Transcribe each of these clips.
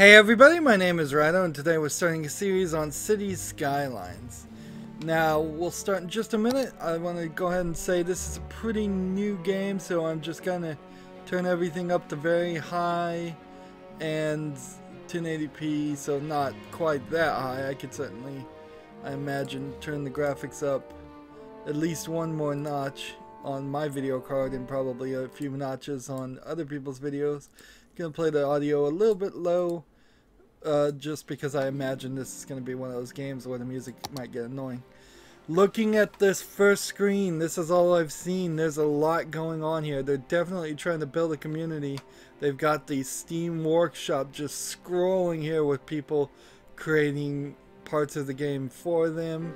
Hey everybody, my name is Rydo and today we're starting a series on City Skylines. Now, we'll start in just a minute. I want to go ahead and say this is a pretty new game, so I'm just gonna turn everything up to very high and 1080p, so not quite that high. I could certainly, I imagine, turn the graphics up at least one more notch on my video card and probably a few notches on other people's videos. Gonna play the audio a little bit low, just because I imagine this is gonna be one of those games where the music might get annoying. Looking at this first screen, this is all I've seen. There's a lot going on here. They're definitely trying to build a community. They've got the Steam workshop just scrolling here with people creating parts of the game for them.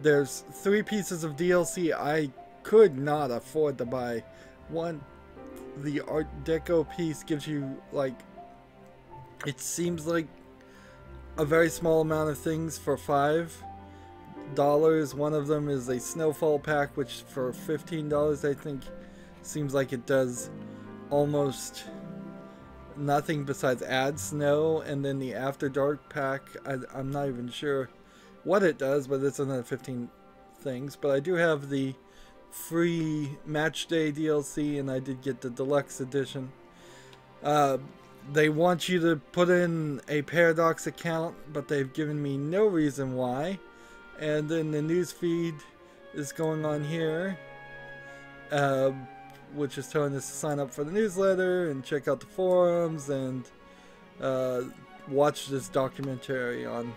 There's 3 pieces of DLC I could not afford to buy. One, the Art Deco piece gives you, like, it seems like a very small amount of things for $5. One of them is a snowfall pack, which for $15 I think seems like it does almost nothing besides add snow. And then the After Dark pack, I'm not even sure what it does, but it's another 15 things. But I do have the free match day DLC, and I did get the deluxe edition. They want you to put in a Paradox account, but they've given me no reason why. And then the news feed is going on here, which is telling us to sign up for the newsletter and check out the forums and watch this documentary on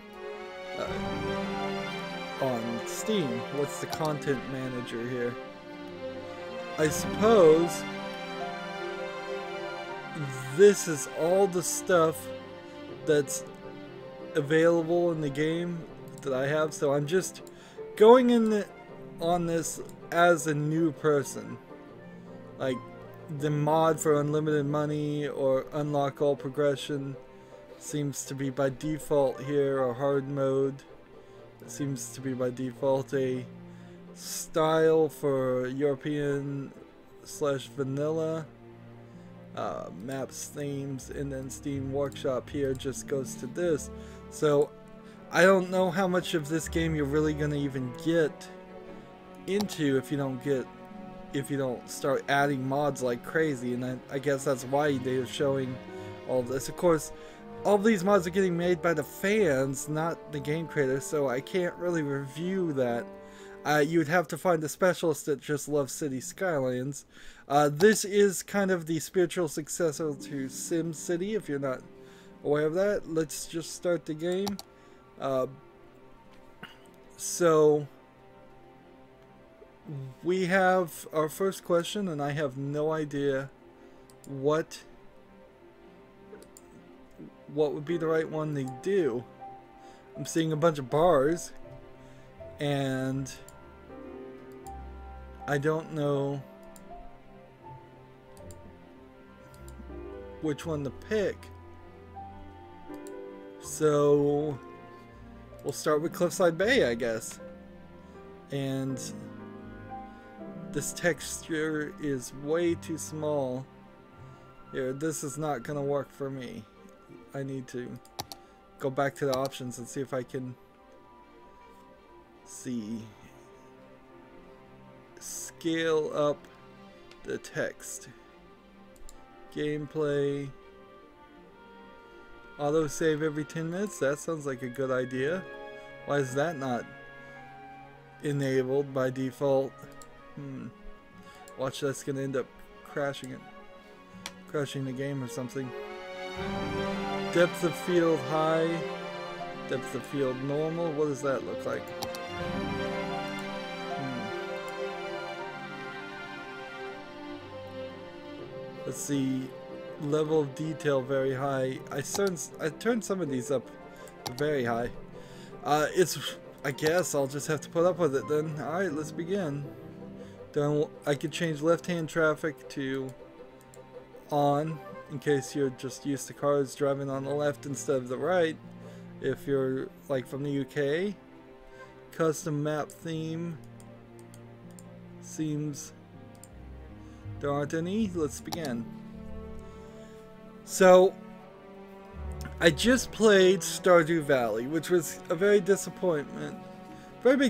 Steam. What's the content manager here? I suppose this is all the stuff that's available in the game that I have, so I'm just going in on this as a new person. Like, the mod for unlimited money or unlock all progression seems to be by default here, or hard mode. It seems to be by default a style for European / vanilla. Maps, themes, and then Steam Workshop here just goes to this. So I don't know how much of this game you're really gonna even get into if you don't start adding mods like crazy. And I guess that's why they're showing all this. Of course, all these mods are getting made by the fans, not the game creators, so I can't really review that. You'd have to find a specialist that just loves City Skylines. This is kind of the spiritual successor to SimCity, if you're not aware of that. Let's just start the game. So we have our first question, and I have no idea what would be the right one to do. I'm seeing a bunch of bars, and I don't know which one to pick. So we'll start with Cliffside Bay, I guess. And this texture is way too small. Here, this is not gonna work for me. I need to go back to the options and see if I can scale up the text. Gameplay. Autosave every 10 minutes? That sounds like a good idea. Why is that not enabled by default? Watch, that's gonna end up crashing the game or something. Depth of field high. Depth of field normal. What does that look like? Let's see. Level of detail very high. I turned some of these up very high. I guess I'll just have to put up with it then. Alright, let's begin. Then I could change left-hand traffic to on, in case you're just used to cars driving on the left instead of the right. If you're like from the UK. Custom map theme. Seems there aren't any. Let's begin. So I just played Stardew Valley, which was a very big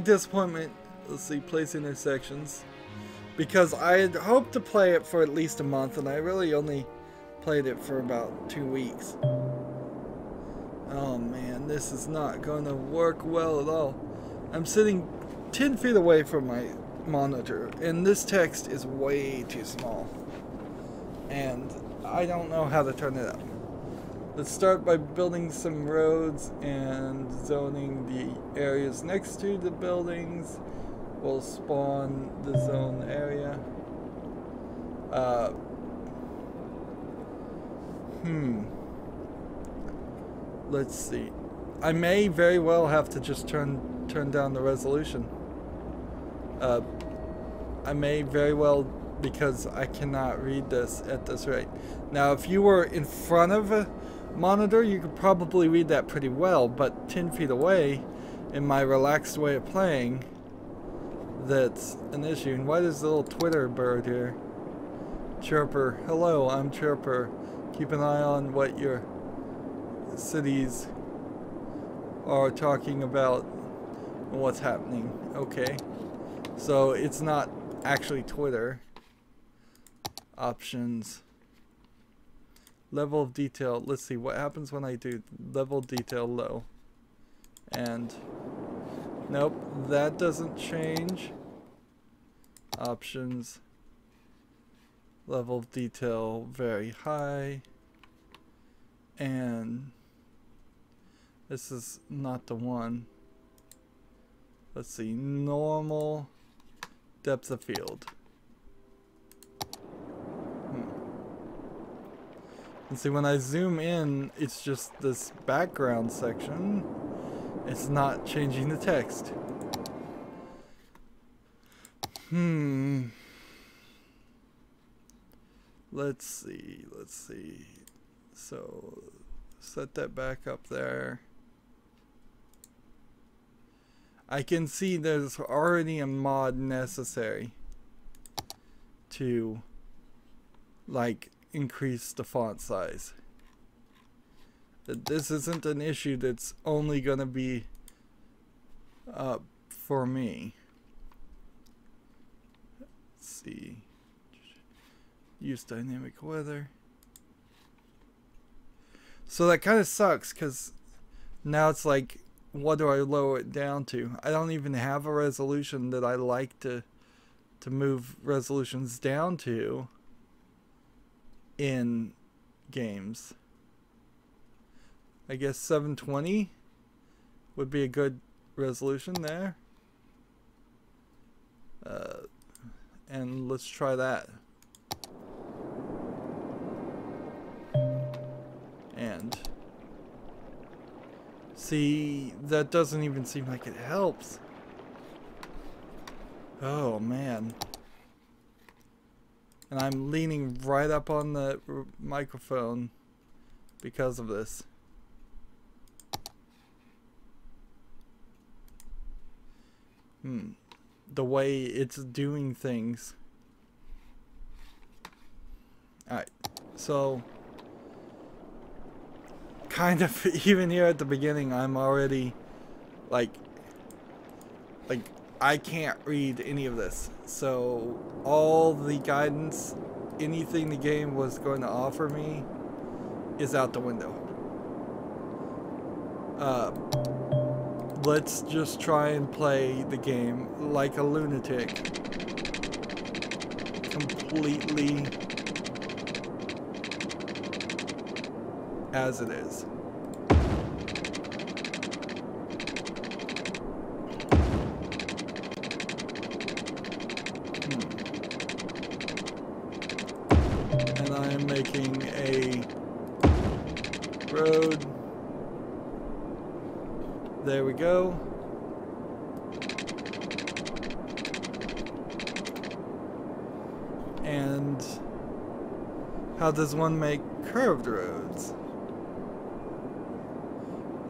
disappointment. Let's see, place intersections. Because I had hoped to play it for at least a month, and I really only played it for about 2 weeks. Oh man, this is not going to work well at all. I'm sitting 10 feet away from my monitor, and this text is way too small. And I don't know how to turn it up. Let's start by building some roads and zoning the areas next to the buildings. We'll spawn the zone area. Let's see. I may very well have to just turn down the resolution. I may very well, because I cannot read this at this rate. Now, if you were in front of a monitor, you could probably read that pretty well, but 10 feet away, in my relaxed way of playing, that's an issue. And why does the little Twitter bird here? Chirper. Hello, I'm Chirper. Keep an eye on what your cities are talking about and what's happening. Okay. So it's not actually Twitter. Options. Level of detail. Let's see what happens when I do level of detail low. And nope, that doesn't change. Options. Level of detail very high. And this is not the one. Let's see, normal depth of field. And see, when I zoom in, it's just this background section. It's not changing the text. Let's see. So, set that back up there. I can see there's already a mod necessary to, like, increase the font size. This isn't an issue that's only gonna be for me. Let's see. Use dynamic weather. So that kind of sucks, because now it's like, what do I lower it down to? I don't even have a resolution that I like to move resolutions down to in games. I guess 720 would be a good resolution there. And let's try that. And see, that doesn't even seem like it helps. Oh man. And I'm leaning right up on the microphone because of this. The way it's doing things. Alright, so kind of even here at the beginning, I'm already like I can't read any of this. So all the guidance, anything the game was going to offer me is out the window. Let's just try and play the game like a lunatic. Completely as it is. And I'm making a road. There we go. And how does one make curved roads?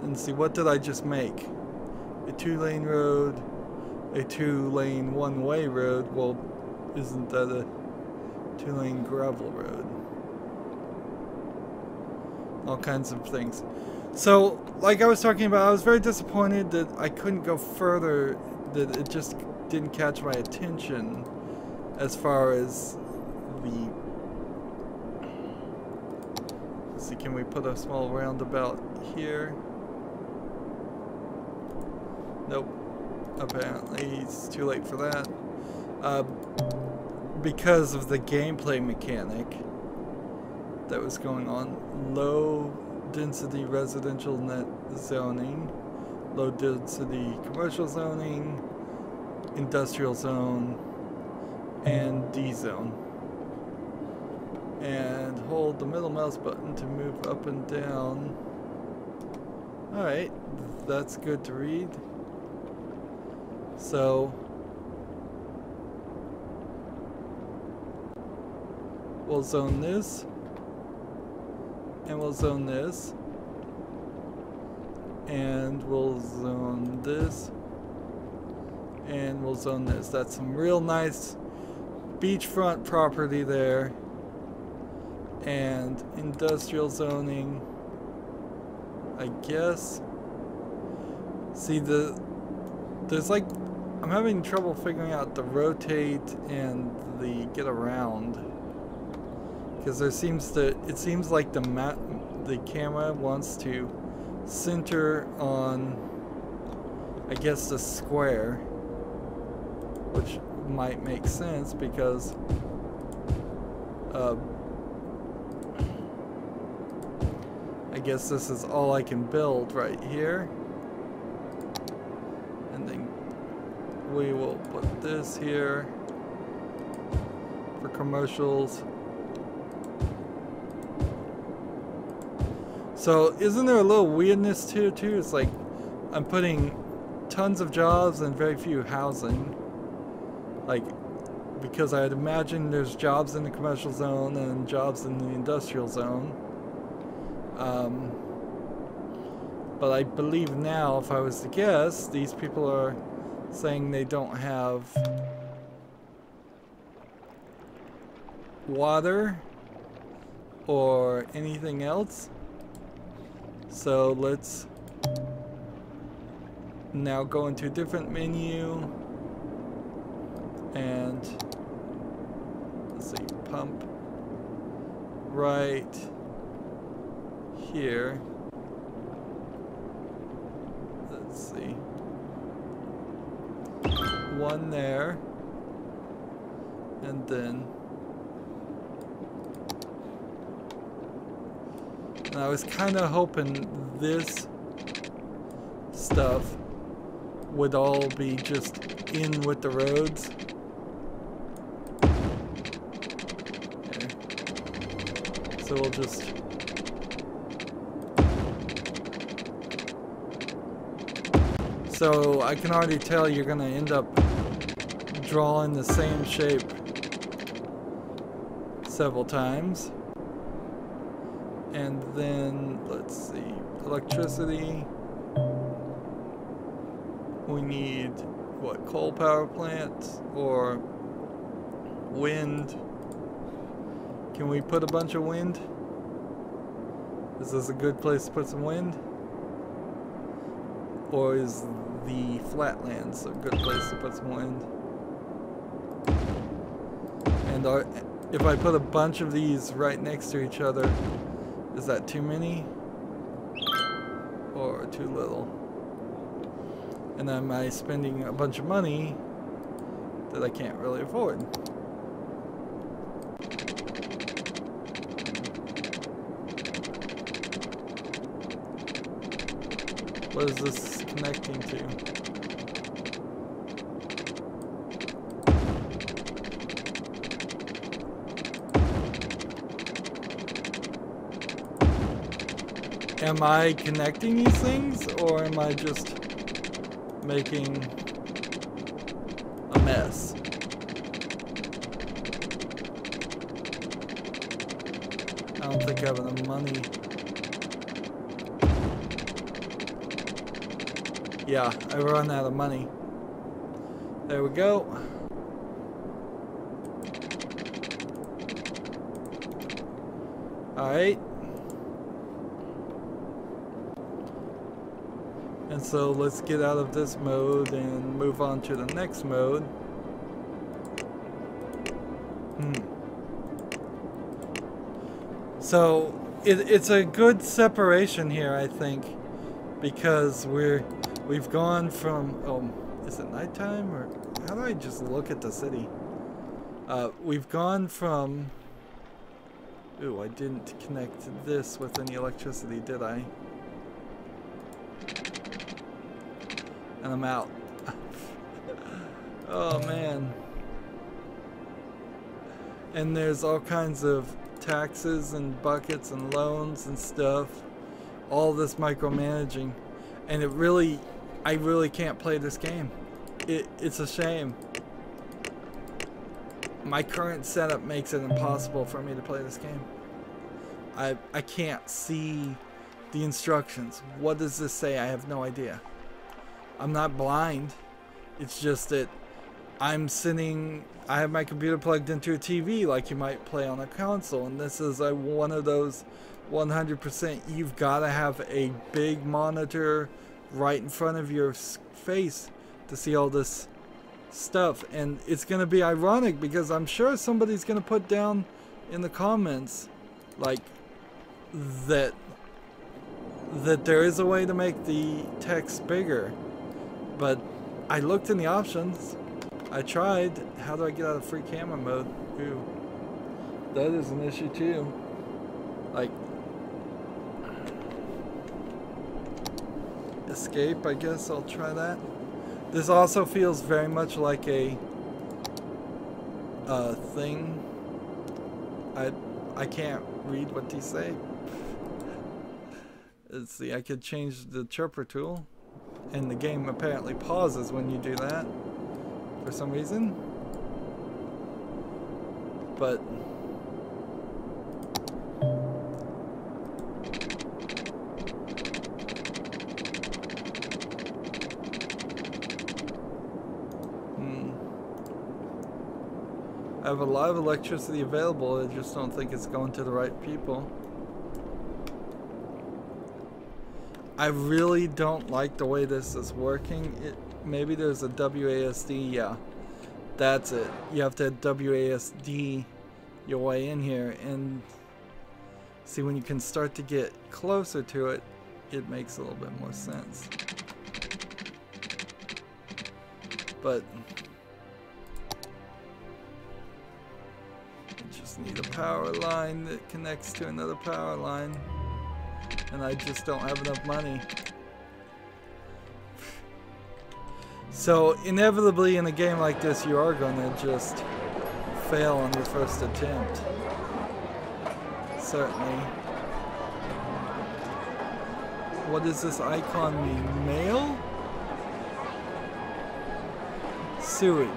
And see, what did I just make? A 2-lane road, a 2-lane one-way road. Well, isn't that a 2-lane gravel road? All kinds of things. So, like I was talking about, I was very disappointed that I couldn't go further, that it just didn't catch my attention as far as the... Let's see, can we put a small roundabout here? Nope. Apparently it's too late for that. Because of the gameplay mechanic that was going on. Low density residential net zoning, low density commercial zoning, industrial zone, and D zone. And hold the middle mouse button to move up and down. Alright, that's good to read. So we'll zone this, and we'll zone this, and we'll zone this, and we'll zone this. That's some real nice beachfront property there. And industrial zoning, I guess. See, there's like, I'm having trouble figuring out the rotate and the get around, because it seems like the camera wants to center on, I guess, the square, which might make sense because I guess this is all I can build right here, and then we will put this here for commercials. So isn't there a little weirdness to it too? It's like I'm putting tons of jobs and very few housing, like, because I'd imagine there's jobs in the commercial zone and jobs in the industrial zone. But I believe now, if I was to guess, these people are saying they don't have water or anything else. So let's now go into a different menu and let's see, pump right here. Let's see, one there, and then I was kind of hoping this stuff would all be just in with the roads. Okay. So we'll just so I can already tell you're gonna end up drawing the same shape several times. And then, let's see, electricity. We need, what, coal power plants or wind? Can we put a bunch of wind? Is this a good place to put some wind? Or is the flatlands a good place to put some wind? And if I put a bunch of these right next to each other, is that too many or too little? And am I spending a bunch of money that I can't really afford? What is this connecting to? Am I connecting these things, or am I just making a mess? I don't think I have enough money. Yeah, I run out of money. There we go. Alright. And so let's get out of this mode and move on to the next mode. So it's a good separation here, I think, because we've gone from, oh, is it nighttime, or how do I just look at the city? We've gone from, ooh, I didn't connect this with any electricity, did I? And I'm out. Oh man. And there's all kinds of taxes and buckets and loans and stuff. All this micromanaging. And I really can't play this game. It's a shame. My current setup makes it impossible for me to play this game. I can't see the instructions. What does this say? I have no idea. I'm not blind. It's just that I'm sitting, I have my computer plugged into a TV like you might play on a console, and this is one of those 100% you've got to have a big monitor right in front of your face to see all this stuff. And it's going to be ironic because I'm sure somebody's going to put down in the comments like that there is a way to make the text bigger. But I looked in the options. I tried. How do I get out of free camera mode? Ooh. That is an issue too. Like, escape, I guess I'll try that. This also feels very much like a thing. I can't read what these say. Let's see, I could change the chirper tool. And the game apparently pauses when you do that for some reason. But I have a lot of electricity available. I just don't think it's going to the right people. I really don't like the way this is working. Maybe there's a WASD, yeah. That's it. You have to have WASD your way in here, and see, when you can start to get closer to it, it makes a little bit more sense. But I just need a power line that connects to another power line. And I just don't have enough money. So inevitably in a game like this you are going to just fail on your first attempt. Certainly. What does this icon mean? Mail? Sewage.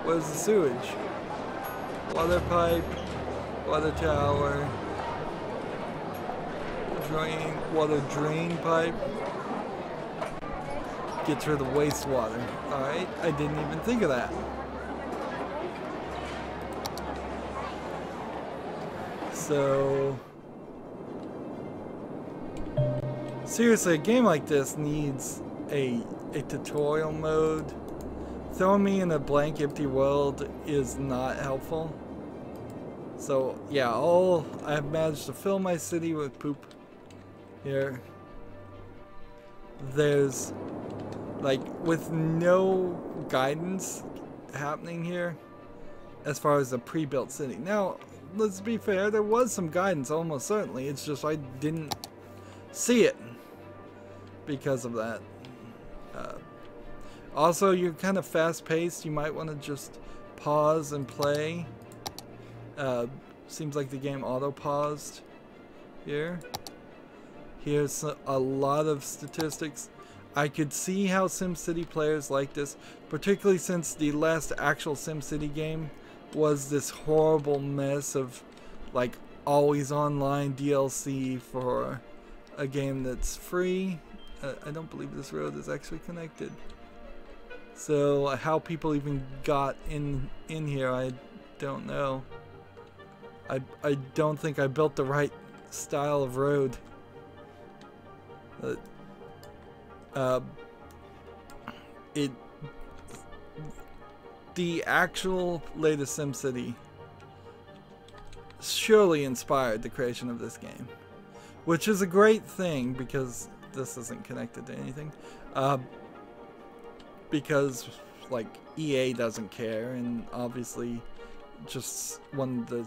Where's the sewage? Water pipe, water tower, water drain pipe, gets rid of wastewater. Alright, I didn't even think of that. So, seriously, a game like this needs a tutorial mode. Throwing me in a blank empty world is not helpful. So yeah, I've managed to fill my city with poop here. There's like, with no guidance happening here as far as a pre-built city. Now let's be fair, there was some guidance almost certainly, it's just I didn't see it because of that. Also, you're kind of fast-paced. You might want to just pause and play. Seems like the game auto-paused here. Here's a lot of statistics. I could see how SimCity players like this, particularly since the last actual SimCity game was this horrible mess of like always online DLC for a game that's free. I don't believe this road is actually connected. So how people even got in here, I don't know. I don't think I built the right style of road. The actual latest SimCity surely inspired the creation of this game, which is a great thing because this isn't connected to anything. Because like EA doesn't care and obviously just wanted to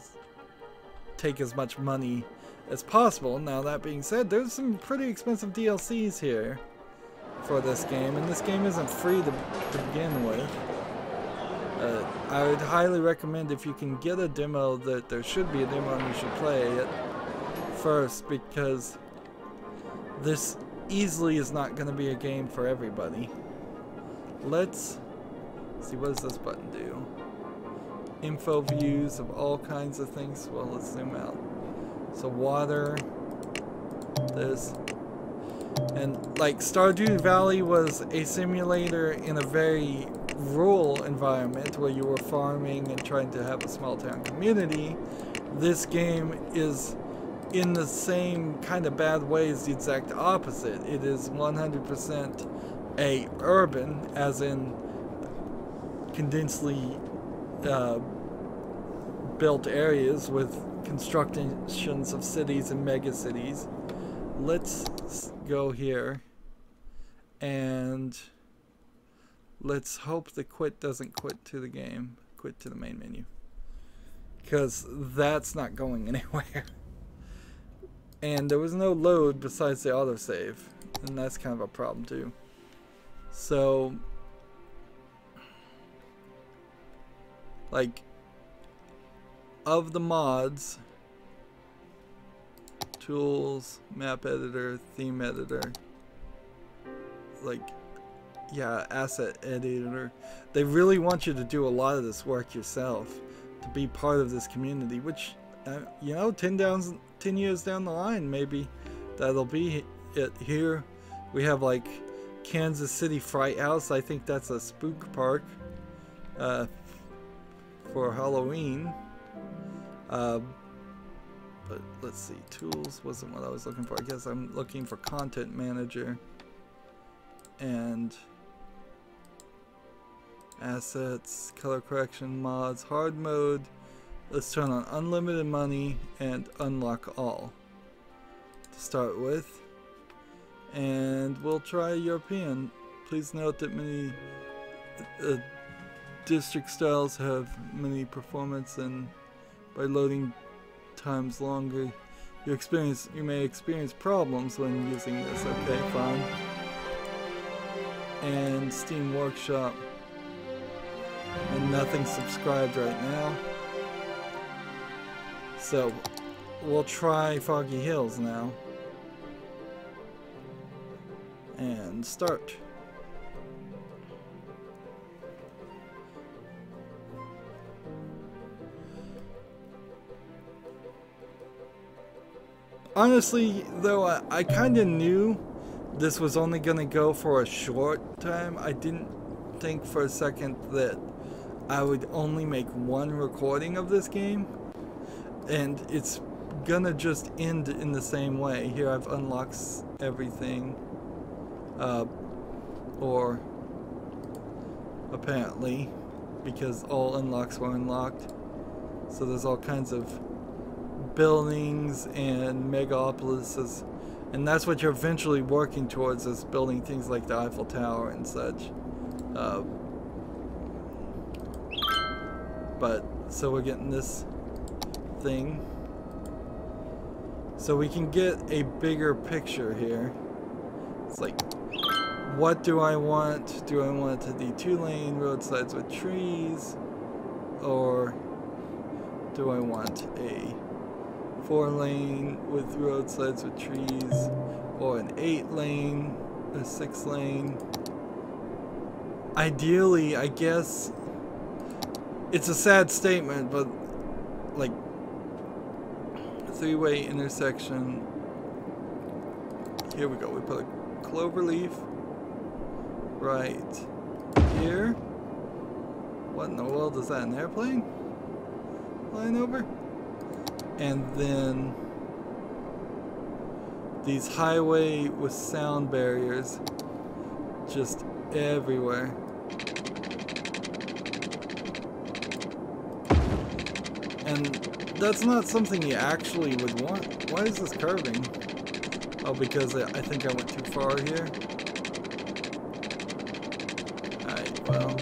take as much money as possible. Now that being said, there's some pretty expensive DLCs here for this game, and this game isn't free to begin with. I would highly recommend, if you can get a demo, that there should be a demo and you should play it first, because this easily is not going to be a game for everybody. Let's see, what does this button do? Info views of all kinds of things. Well, let's zoom out. So water, this, and like Stardew Valley was a simulator in a very rural environment where you were farming and trying to have a small town community. This game is in the same kind of bad ways the exact opposite. It is 100% a urban, as in condensely built areas with constructions of cities and mega cities. Let's go here and let's hope the quit doesn't quit to the game, quit to the main menu, because that's not going anywhere. And there was no load besides the autosave, and that's kind of a problem too. So like, of the mods, tools, map editor, theme editor, like, yeah, asset editor, they really want you to do a lot of this work yourself to be part of this community, which, you know, 10 years down the line, maybe that'll be it. Here we have like Kansas City Fright House. I think that's a spook park for Halloween. But let's see, tools wasn't what I was looking for. I guess I'm looking for content manager and assets, color correction, mods, hard mode. Let's turn on unlimited money and unlock all to start with. And we'll try European. Please note that many district styles have many performance, and by loading times longer, you may experience problems when using this. Okay, fine. And Steam Workshop, and nothing subscribed right now. So we'll try Foggy Hills now. And start. Honestly, though, I kind of knew this was only going to go for a short time. I didn't think for a second that I would only make one recording of this game, and it's gonna just end in the same way. Here I've unlocked everything, or apparently, because all unlocks were unlocked. So there's all kinds of buildings and megapolises, and that's what you're eventually working towards, is building things like the Eiffel Tower and such. But so we're getting this thing so we can get a bigger picture here. It's like, what do I want? Do I want it to be 2-lane roadsides with trees, or do I want a 4-lane with roadsides with trees, or an 8-lane, a 6-lane? Ideally, I guess, it's a sad statement, but like, 3-way intersection. Here we go. We put a clover leaf right here. What in the world is that? An airplane flying over? and then these highway with sound barriers just everywhere. And that's not something you actually would want. Why is this curving? Oh, because I think I went too far here. Alright, well.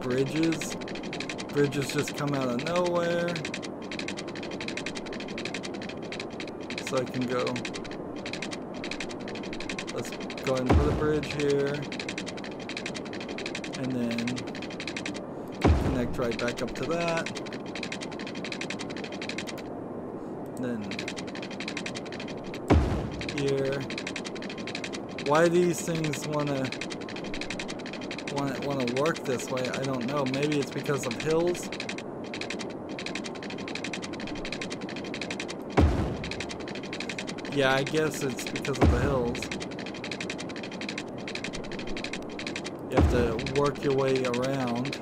Bridges. Bridges just come out of nowhere. So I can go. Let's go ahead and put a bridge here. And then connect right back up to that. Then here. Why these things wanna work this way, I don't know. Maybe it's because of hills. Yeah, I guess it's because of the hills. You have to work your way around.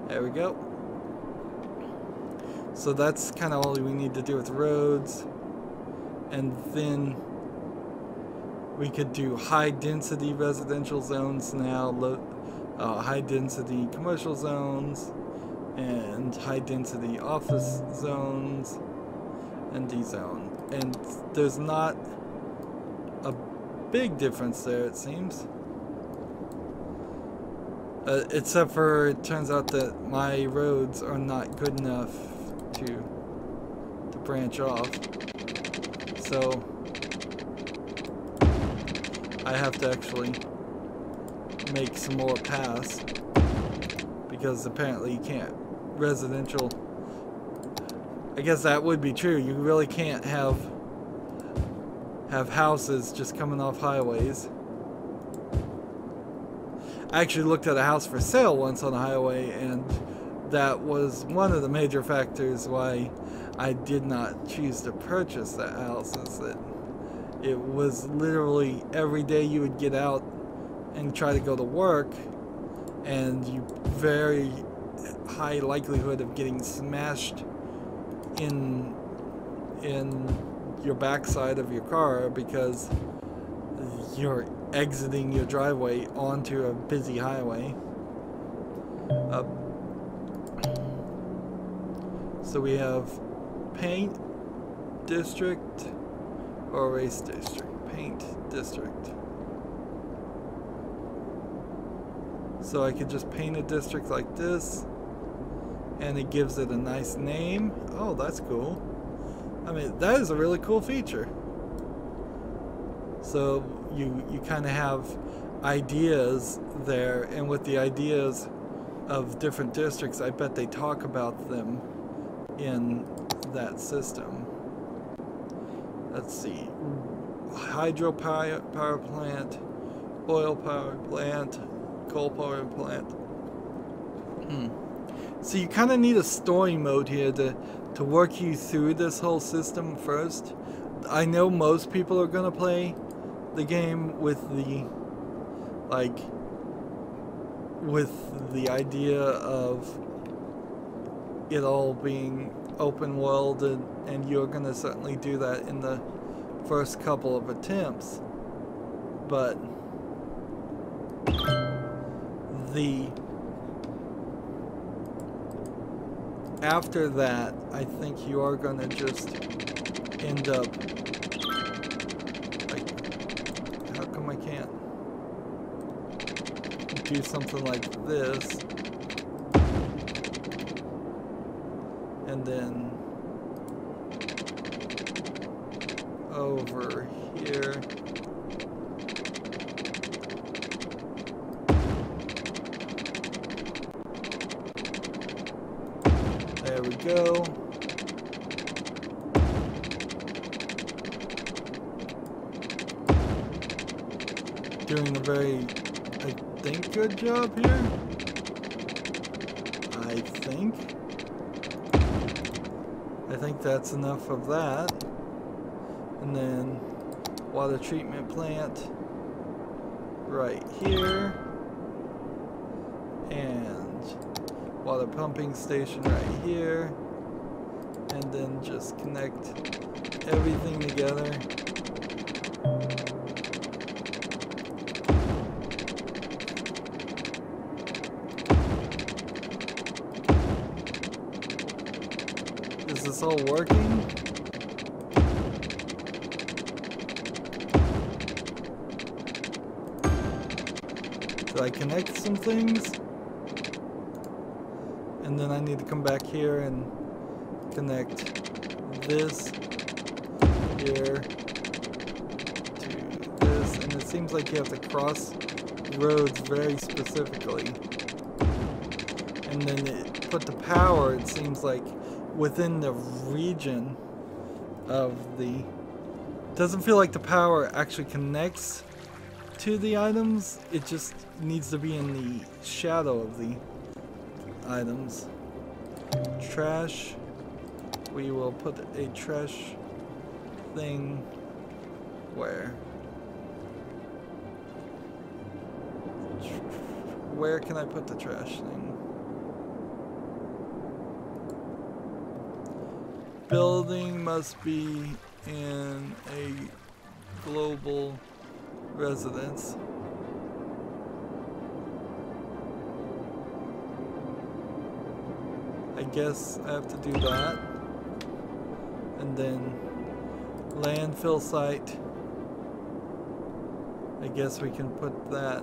There we go. So that's kind of all we need to do with roads. And then we could do high density residential zones now, high density commercial zones, and high density office zones, and D-zone. And there's not a big difference there, it seems. Except for it turns out that my roads are not good enough to branch off. So I have to actually make some more paths, because apparently you can't residential. I guess that would be true. You really can't have houses just coming off highways. I actually looked at a house for sale once on a highway, and that was one of the major factors why I did not choose to purchase that house, is that it was literally every day you would get out and try to go to work, and you very high likelihood of getting smashed in your backside of your car because you're exiting your driveway onto a busy highway. So we have paint district or race district. Paint district. So I could just paint a district like this, and it gives it a nice name. Oh, that's cool. I mean, that is a really cool feature. So you kind of have ideas there, and with the ideas of different districts, I bet they talk about them in that system. Let's see. Hydro power plant, oil power plant, coal power plant. So you kind of need a story mode here to work you through this whole system first. I know most people are gonna play the game with the idea of it all being open world, and you're gonna certainly do that in the first couple of attempts, but after that, I think you are gonna just end up like, how come I can't do something like this, and then over here. There we go. Doing a very, I think, good job here. I think that's enough of that. And then water treatment plant right here. water pumping station right here, and then just connect everything together. Is this all working? Did I connect some things? And then I need to come back here and connect this here to this. And it seems like you have to cross roads very specifically. And then put the power, it seems like, within the region of the... Doesn't feel like the power actually connects to the items. It just needs to be in the shadow of the items. Trash. We will put a trash thing where? Where can I put the trash thing? Building must be in a global residence. I guess I have to do that. And then landfill site. I guess we can put that.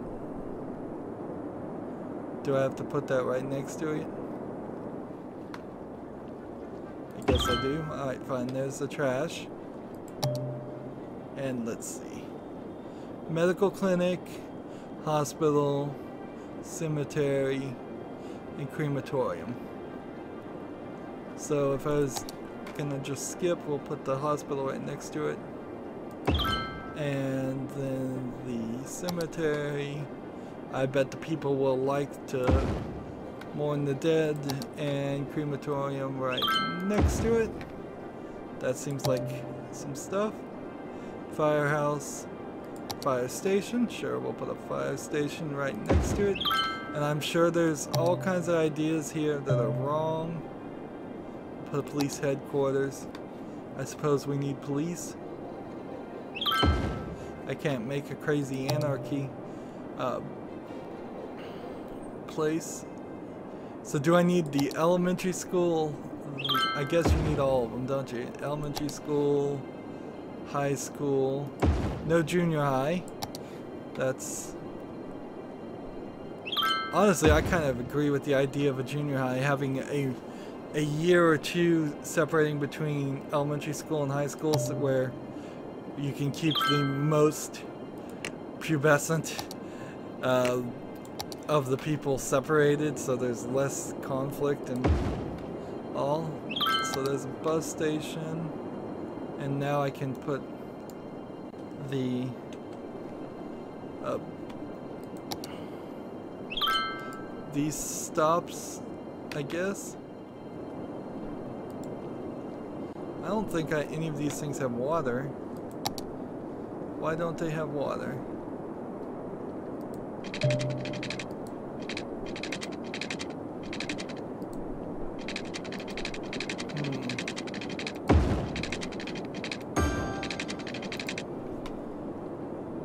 Do I have to put that right next to it? I guess I do. Alright, fine. There's the trash. And let's see. Medical clinic, hospital, cemetery, and crematorium. So if I was gonna just skip, we'll put the hospital right next to it. And then the cemetery. I bet the people will like to mourn the dead, and crematorium right next to it. That seems like some stuff. Firehouse, fire station. Sure, we'll put a fire station right next to it. And I'm sure there's all kinds of ideas here that are wrong. Put a police headquarters. I suppose we need police. I can't make a crazy anarchy place. So do I need the elementary school? I guess you need all of them, don't you? Elementary school, high school, no junior high. That's... Honestly, I kind of agree with the idea of a junior high having a year or two separating between elementary school and high school, so where you can keep the most pubescent of the people separated, so there's less conflict and all. So there's a bus station, and now I can put the these stops, I guess. I don't think any of these things have water. Why don't they have water?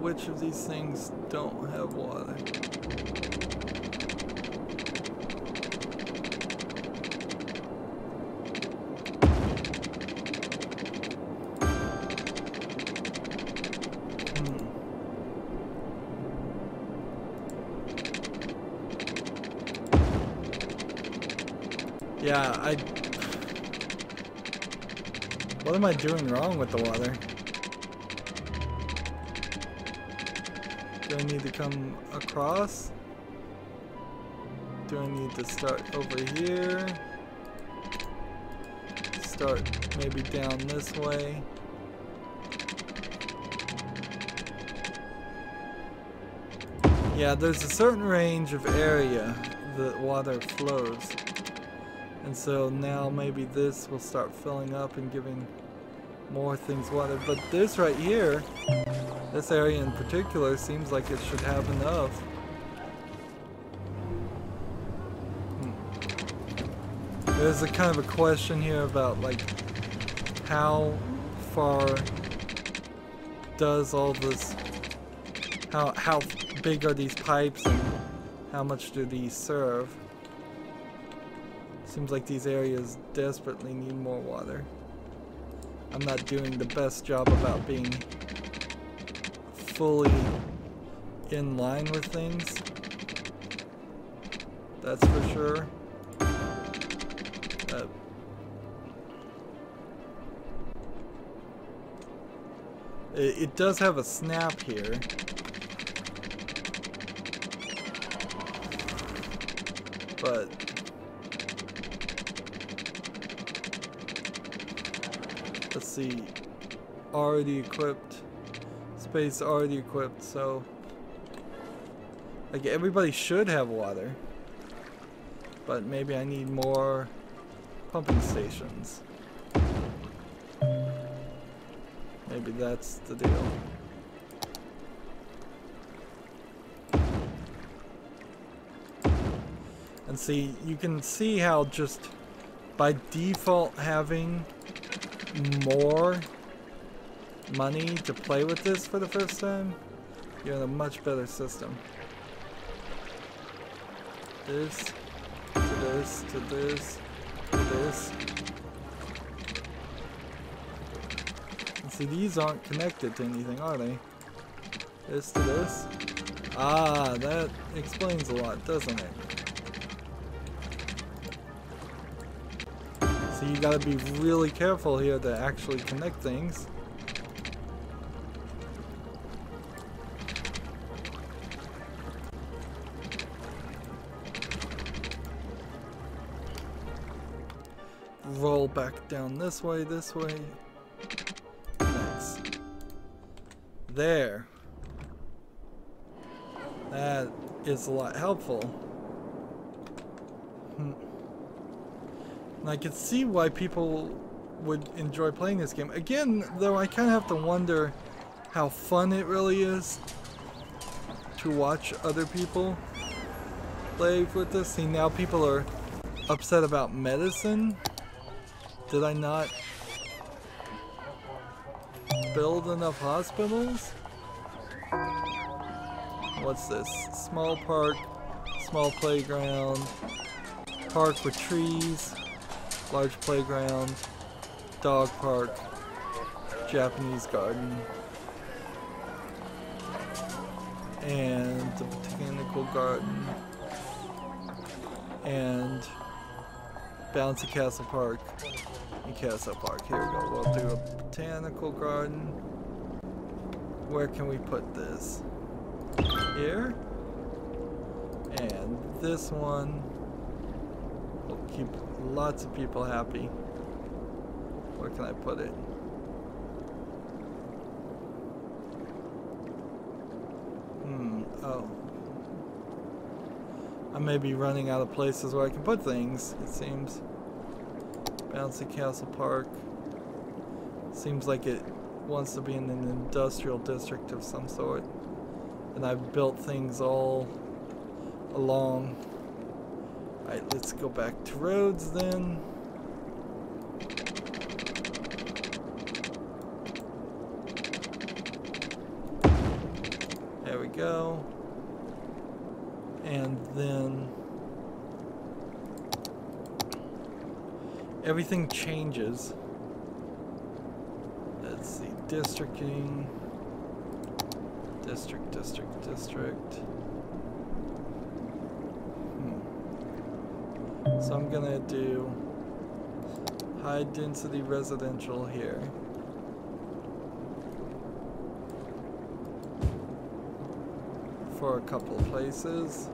Which of these things don't have water? Yeah, what am I doing wrong with the water? Do I need to come across? Do I need to start over here? Start maybe down this way? Yeah, there's a certain range of area that water flows. And so now maybe this will start filling up and giving more things water. But this right here, this area in particular, seems like it should have enough. There's a kind of a question here about like how far does all this, how big are these pipes and how much do these serve? Seems like these areas desperately need more water. I'm not doing the best job about being fully in line with things. That's for sure. It does have a snap here. But let's see, already equipped, space already equipped, so like everybody should have water, but maybe I need more pumping stations. Maybe that's the deal. And see, you can see how just by default having more money to play with this for the first time, you're in a much better system. This, to this, to this, to this. And see, these aren't connected to anything, are they? This to this. Ah, that explains a lot, doesn't it? So you gotta be really careful here to actually connect things. Roll back down this way, this way. Nice. There. That is a lot helpful. And I can see why people would enjoy playing this game. Again, though, I kind of have to wonder how fun it really is to watch other people play with this. See, now people are upset about medicine. Did I not build enough hospitals? What's this? Small park, small playground, park with trees, large playground, dog park, Japanese garden, and the botanical garden, and bouncy castle park and castle park. Here we go. We'll do a botanical garden. Where can we put this? Here. And this one will keep lots of people happy. Where can I put it? Oh. I may be running out of places where I can put things, it seems. Bouncy Castle Park. Seems like it wants to be in an industrial district of some sort. And I've built things all along. Alright, let's go back to roads then. There we go. And then everything changes. Let's see, districting. District. So I'm gonna do high density residential here. For a couple of places.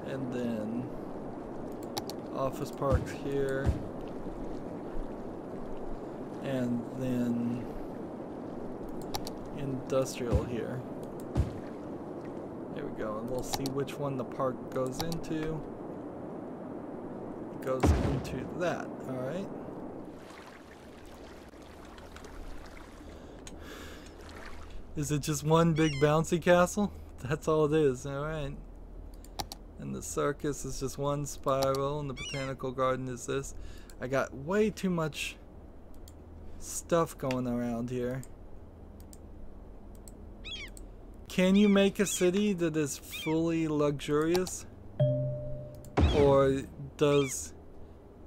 And then office parks here. And then industrial here. There we go, and we'll see which one the park goes into. It goes into that, alright. Is it just one big bouncy castle? That's all it is, alright. And the circus is just one spiral, and the botanical garden is this. I got way too much stuff going around here. Can you make a city that is fully luxurious? Or does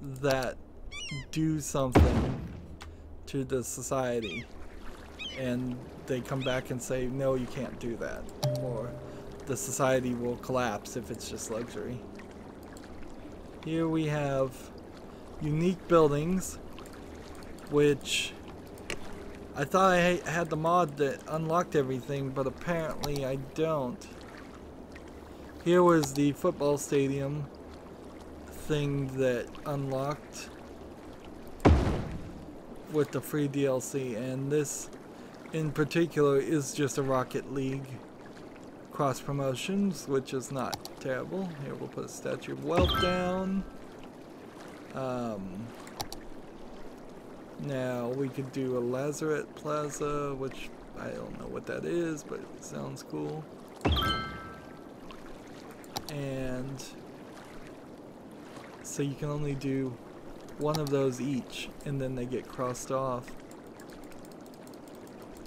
that do something to the society? And they come back and say, no, you can't do that. Or the society will collapse if it's just luxury. Here we have unique buildings, which I thought I had the mod that unlocked everything, but apparently I don't. Here was the football stadium thing that unlocked with the free DLC, and this in particular is just a Rocket League cross promotions, which is not terrible. Here we'll put a Statue of Wealth down. Now we could do a Lazarette Plaza, which I don't know what that is, but it sounds cool. And so you can only do one of those each, and then they get crossed off.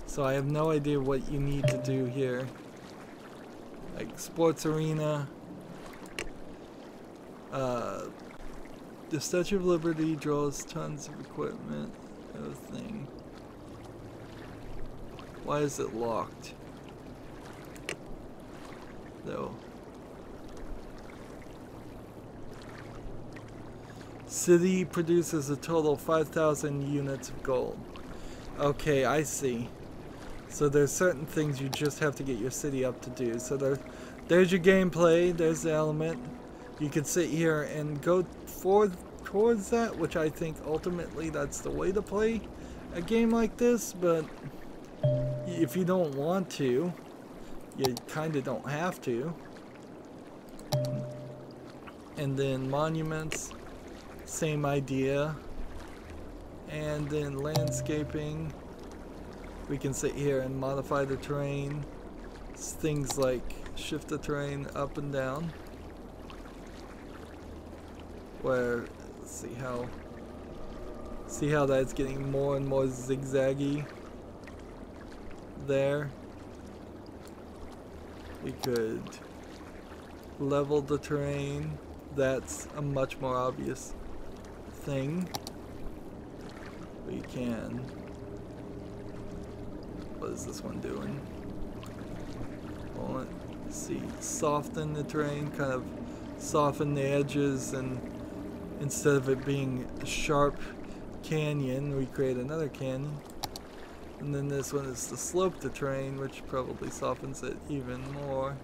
So I have no idea what you need to do here. Like sports arena, the Statue of Liberty draws tons of equipment, thing. Why is it locked? Though. City produces a total of 5,000 units of gold. Okay, I see. So there's certain things you just have to get your city up to do. So there's your gameplay, there's the element. You can sit here and go forward towards that, which I think ultimately that's the way to play a game like this, but if you don't want to, you kind of don't have to. And then monuments, same idea. And then landscaping, we can sit here and modify the terrain. It's things like shift the terrain up and down. Where, let's see how that's getting more and more zigzaggy there. We could level the terrain. That's a much more obvious thing. We can, what is this one doing? Well, let's see, soften the terrain, kind of soften the edges, and instead of it being a sharp canyon, we create another canyon. And then this one is to slope the terrain, which probably softens it even more.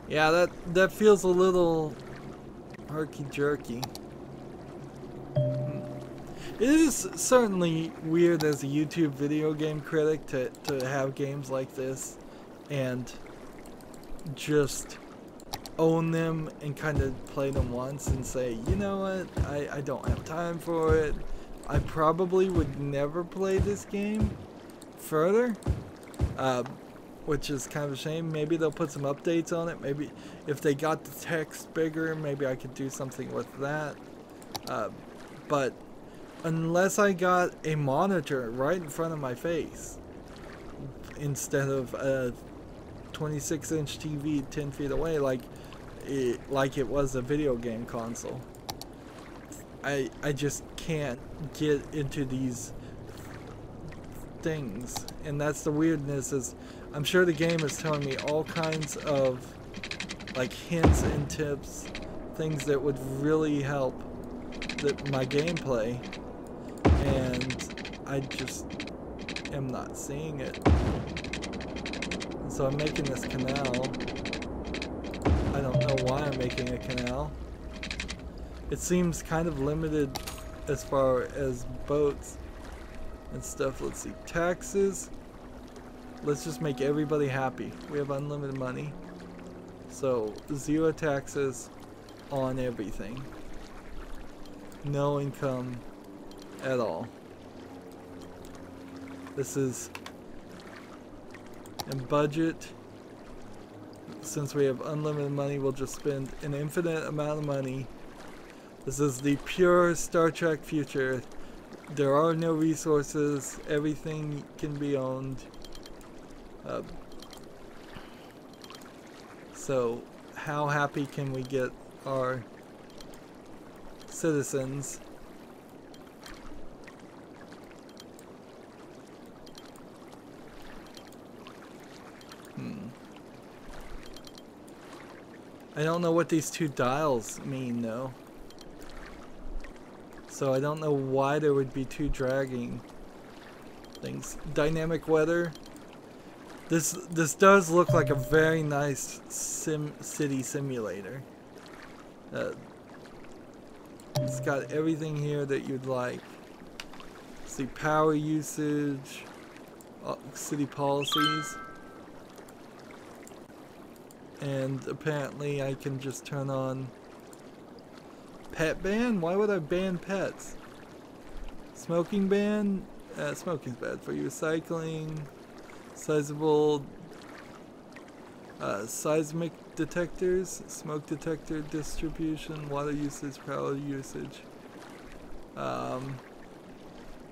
Yeah, that feels a little herky-jerky. It is certainly weird as a YouTube video game critic to have games like this and just own them and kind of play them once and say, you know what, I don't have time for it. I probably would never play this game further, which is kind of a shame. Maybe they'll put some updates on it. Maybe if they got the text bigger, maybe I could do something with that. But unless I got a monitor right in front of my face instead of a 26-inch TV 10 feet away like it was a video game console, I just can't get into these things. And that's the weirdness, is I'm sure the game is telling me all kinds of like hints and tips, things that would really help my gameplay, and I just am not seeing it. And so I'm making this canal. I don't know why I'm making a canal. It seems kind of limited as far as boats and stuff. Let's see, taxes. Let's just make everybody happy. We have unlimited money, so 0 taxes on everything. No income at all. This is, and budget, since we have unlimited money, we'll just spend an infinite amount of money. This is the pure Star Trek future. There are no resources. Everything can be owned. So how happy can we get our citizens? I don't know what these two dials mean though. So I don't know why there would be two dragging things. Dynamic weather. This does look like a very nice city simulator. It's got everything here that you'd like. See, power usage, city policies. And apparently I can just turn on pet ban? Why would I ban pets? Smoking ban? Smoking's bad for you. Recycling, sizable seismic detectors, smoke detector distribution, water usage, power usage.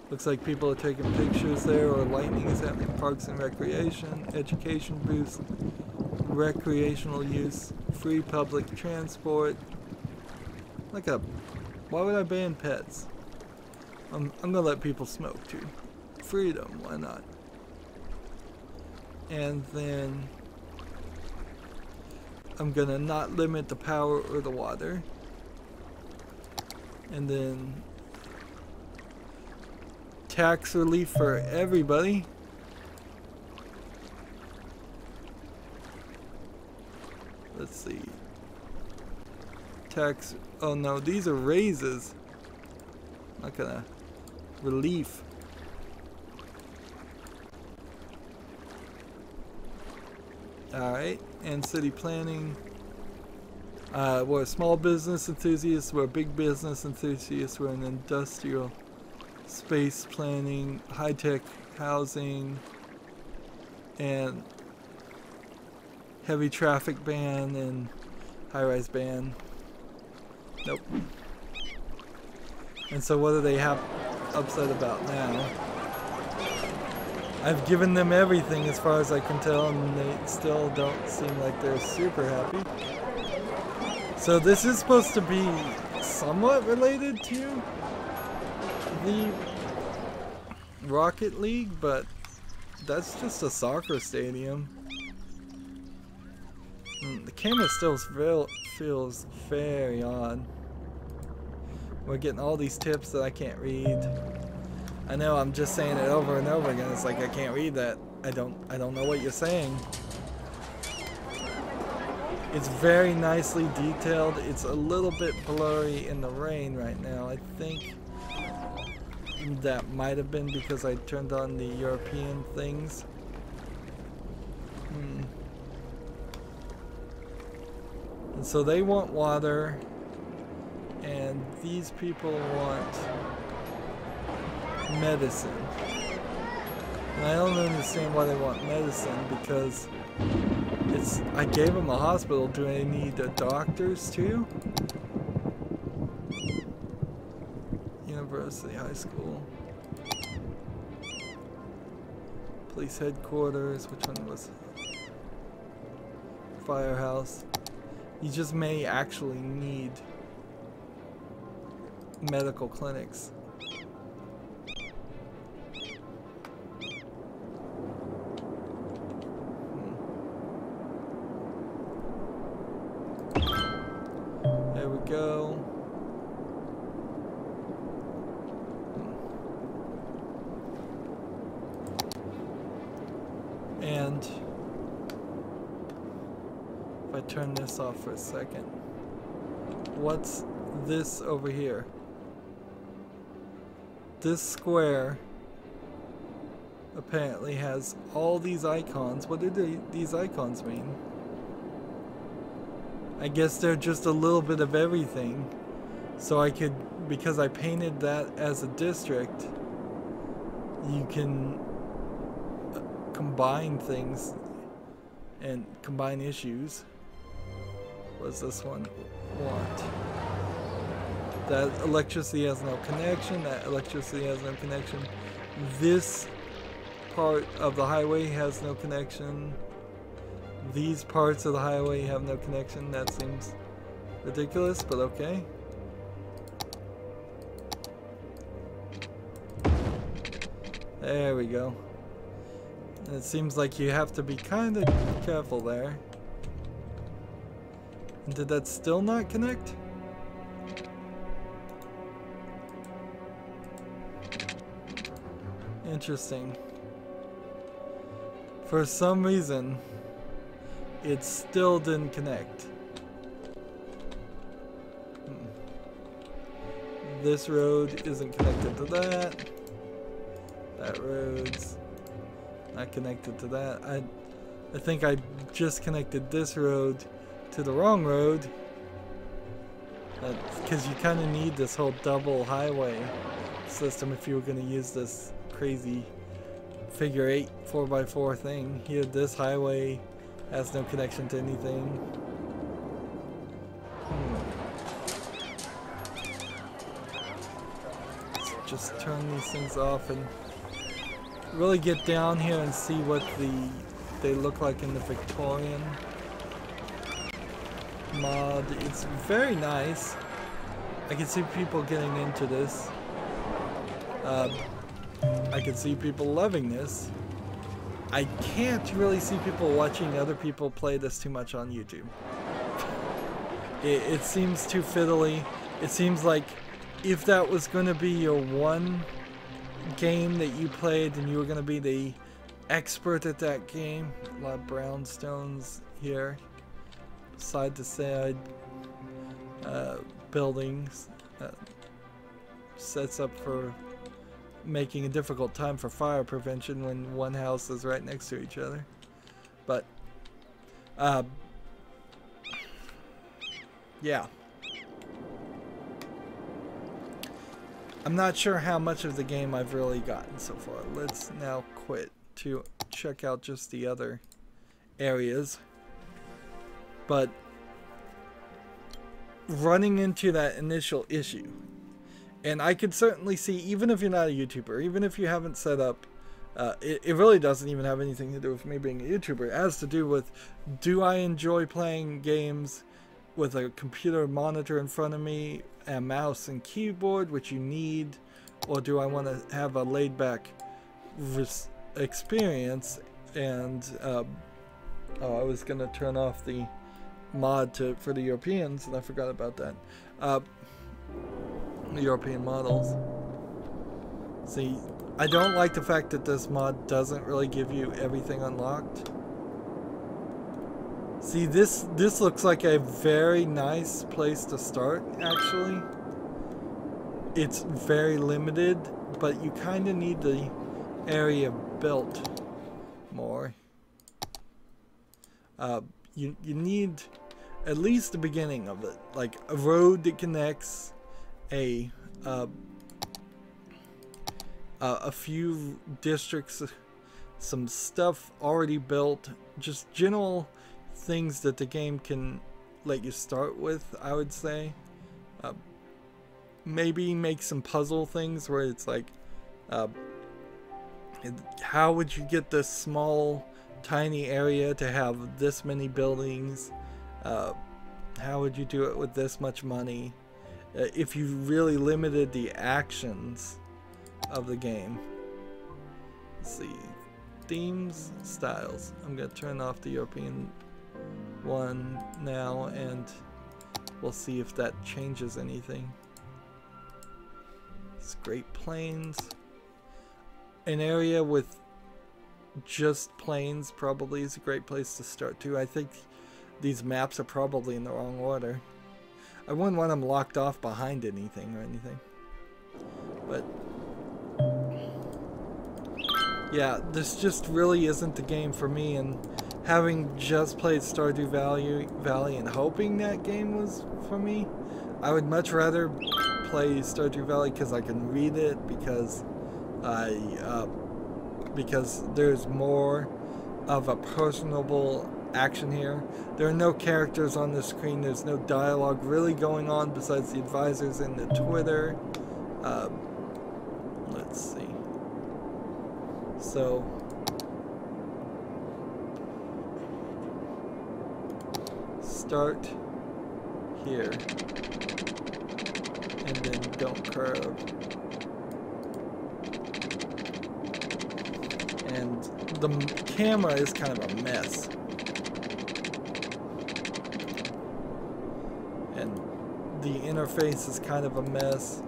Looks like people are taking pictures there, or lightning is happening. Parks and recreation, education boost, recreational use, free public transport. Why would I ban pets? I'm gonna let people smoke too. Freedom, why not? And then I'm gonna not limit the power or the water. And then tax relief for everybody. Let's see. Tax. Oh no, these are raises. Not gonna. Relief. Alright, and city planning. We're small business enthusiasts, we're big business enthusiasts, we're an industrial space planning, high-tech housing, and heavy traffic ban and high-rise ban. Nope. And so what do they have upset about now? I've given them everything as far as I can tell, and they still don't seem like they're super happy. So this is supposed to be somewhat related to the Rocket League, but that's just a soccer stadium. The camera still feels very odd. We're getting all these tips that I can't read. I know I'm just saying it over and over again. It's like I can't read that. I don't know what you're saying. It's very nicely detailed. It's a little bit blurry in the rain right now. I think that might have been because I turned on the European things. And so they want water, and these people want medicine. And I don't understand why they want medicine, because I gave them a hospital. Do they need doctors too? University, high school. Police headquarters, which one was it? Firehouse. You just may actually need medical clinics. There we go. And if I turn this off for a second, what's this over here? This square apparently has all these icons. What do these icons mean? I guess they're just a little bit of everything. So I could, because I painted that as a district, you can combine things and combine issues. What does this one want? That electricity has no connection. That electricity has no connection. This part of the highway has no connection. These parts of the highway have no connection. That seems ridiculous, but okay. There we go. And it seems like you have to be kind of careful there. And did that still not connect? Interesting. For some reason, it still didn't connect. This road isn't connected to that. That road's not connected to that. I think I just connected this road to the wrong road. Because you kind of need this whole double highway system if you were going to use this crazy figure 8 4x4 thing. Here, this highway has no connection to anything. Let's just turn these things off and really get down here and see what they look like in the Victorian mod. It's very nice. I can see people getting into this. I can see people loving this. I can't really see people watching other people play this too much on YouTube. It seems too fiddly. It seems like if that was going to be your one game that you played and you were going to be the expert at that game. A lot of brownstones here. Side to side buildings. Sets up for making a difficult time for fire prevention when one house is right next to each other. But yeah, I'm not sure how much of the game I've really gotten so far. Let's now quit to check out just the other areas. But running into that initial issue, and I could certainly see, even if you're not a YouTuber, even if you haven't set up, it really doesn't even have anything to do with me being a YouTuber. It has to do with, do I enjoy playing games with a computer monitor in front of me, a mouse and keyboard, which you need, or do I want to have a laid-back experience? And oh, I was going to turn off the mod for the Europeans, and I forgot about that. The European models. See, I don't like the fact that this mod doesn't really give you everything unlocked. See, this looks like a very nice place to start, actually. It's very limited, but you kind of need the area built more. You need at least the beginning of it, like a road that connects a few districts, some stuff already built, just general things that the game can let you start with, I would say. Maybe make some puzzle things where it's like, how would you get this small tiny area to have this many buildings? How would you do it with this much money? If you really limited the actions of the game. Let's see. Themes, styles. I'm going to turn off the European one now, and we'll see if that changes anything. It's Great Plains. An area with just plains probably is a great place to start too. I think these maps are probably in the wrong order. I wouldn't want them locked off behind anything or anything. But yeah, this just really isn't the game for me, and having just played Stardew Valley and hoping that game was for me, I would much rather play Stardew Valley because I can read it, because because there's more of a personable action here. There are no characters on the screen. There's no dialogue really going on besides the advisors and the Twitter. Let's see. So start here and then don't curve. And the camera is kind of a mess. And the interface is kind of a mess.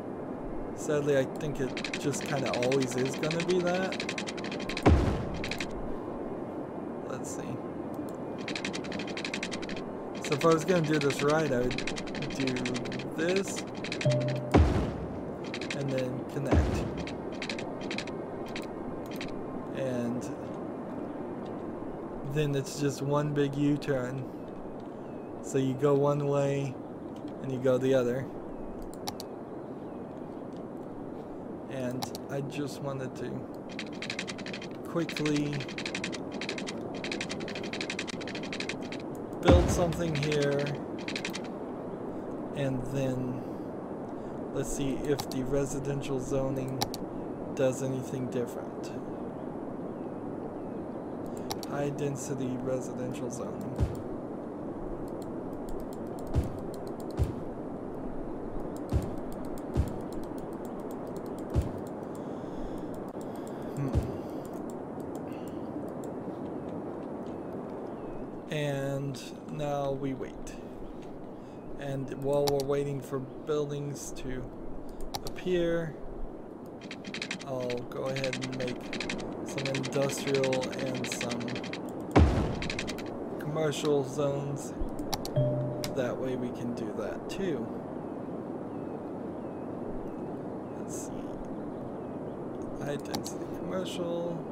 Sadly, I think it just kind of always is going to be that. Let's see. So if I was going to do this right, I would do this and then connect. And then it's just one big U-turn. So you go one way and you go the other. And I just wanted to quickly build something here, and then let's see if the residential zoning does anything different. High density residential zoning. And now we wait. And while we're waiting for buildings to appear, I'll go ahead and make some industrial and some commercial zones. That way we can do that too. Let's see. High density commercial.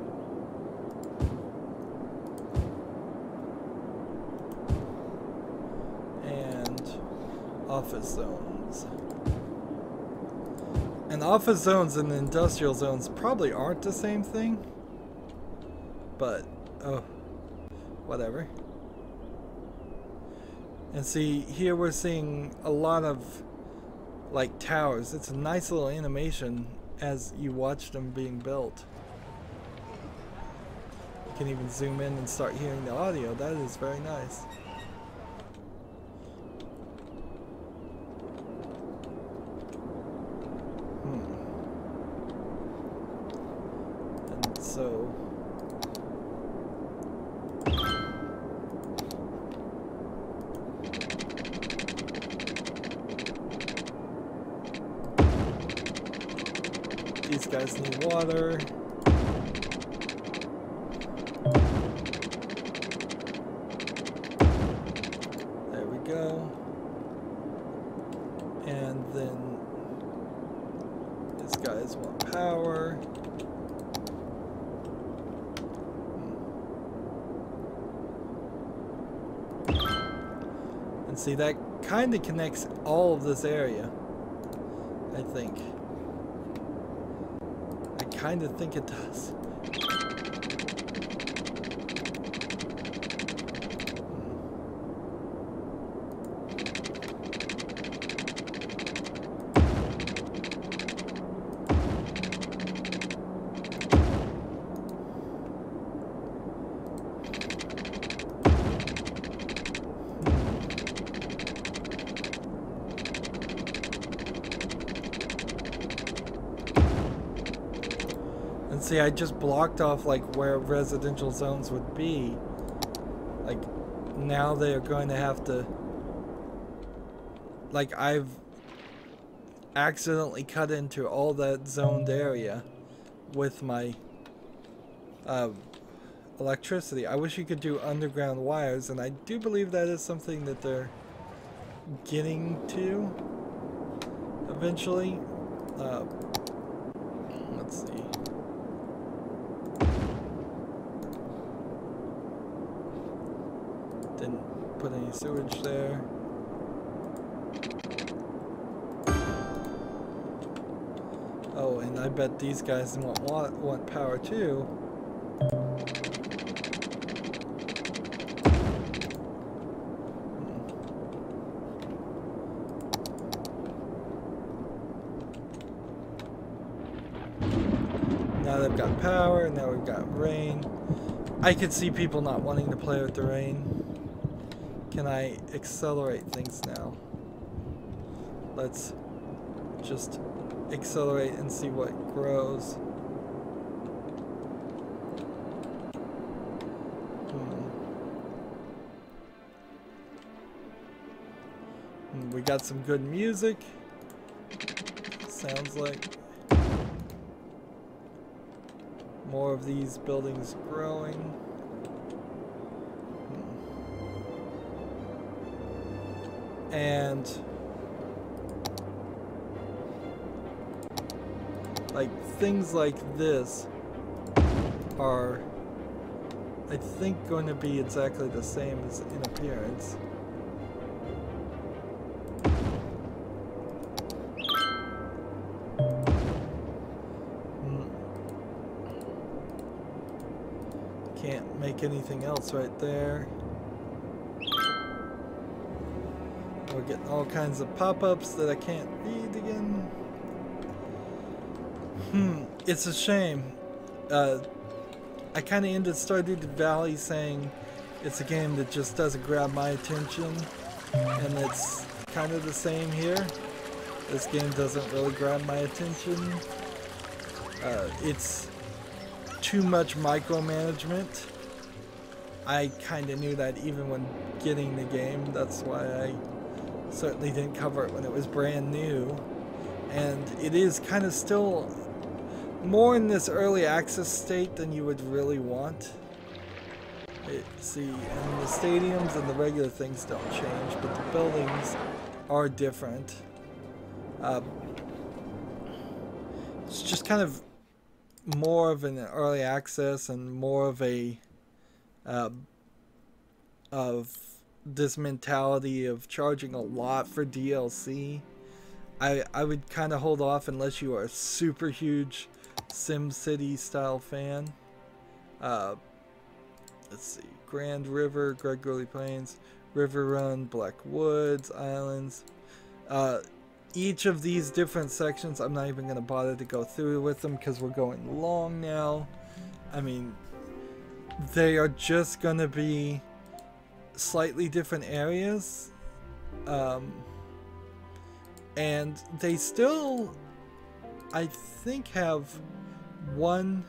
Office zones. And office zones and industrial zones probably aren't the same thing, but oh, whatever. And see, here we're seeing a lot of like towers. It's a nice little animation as you watch them being built. You can even zoom in and start hearing the audio. That is very nice. So these guys need water. There we go. And then these guys want power. And see, that kind of connects all of this area, I think. I kind of think it does. See, I just blocked off like where residential zones would be. Like now they are going to have to, like, I've accidentally cut into all that zoned area with my electricity. I wish you could do underground wires, and I do believe that is something that they're getting to eventually. Let's see. Didn't put any sewage there. Oh, and I bet these guys want power too. Now they've got power, now we've got rain. I could see people not wanting to play with the rain. Can I accelerate things now? Let's just accelerate and see what grows. We got some good music. Sounds like more of these buildings growing. And like things like this are, I think, going to be exactly the same as in appearance. Can't make anything else right there. We're getting all kinds of pop-ups that I can't read again. It's a shame. I kind of ended Stardew Valley saying it's a game that just doesn't grab my attention, and it's kind of the same here. This game doesn't really grab my attention. It's too much micromanagement. I kind of knew that even when getting the game. That's why I certainly didn't cover it when it was brand new. And it is kind of still more in this early access state than you would really want. See, and the stadiums and the regular things don't change, but the buildings are different. It's just kind of more of an early access and more of a of this mentality of charging a lot for DLC. I would kind of hold off unless you are a super huge SimCity style fan. Let's see, Grand River, Gregory Plains, River Run, Black Woods, Islands. Each of these different sections, I'm not even going to bother to go through with them because we're going long now. I mean, they are just going to be slightly different areas. And they still, I think, have one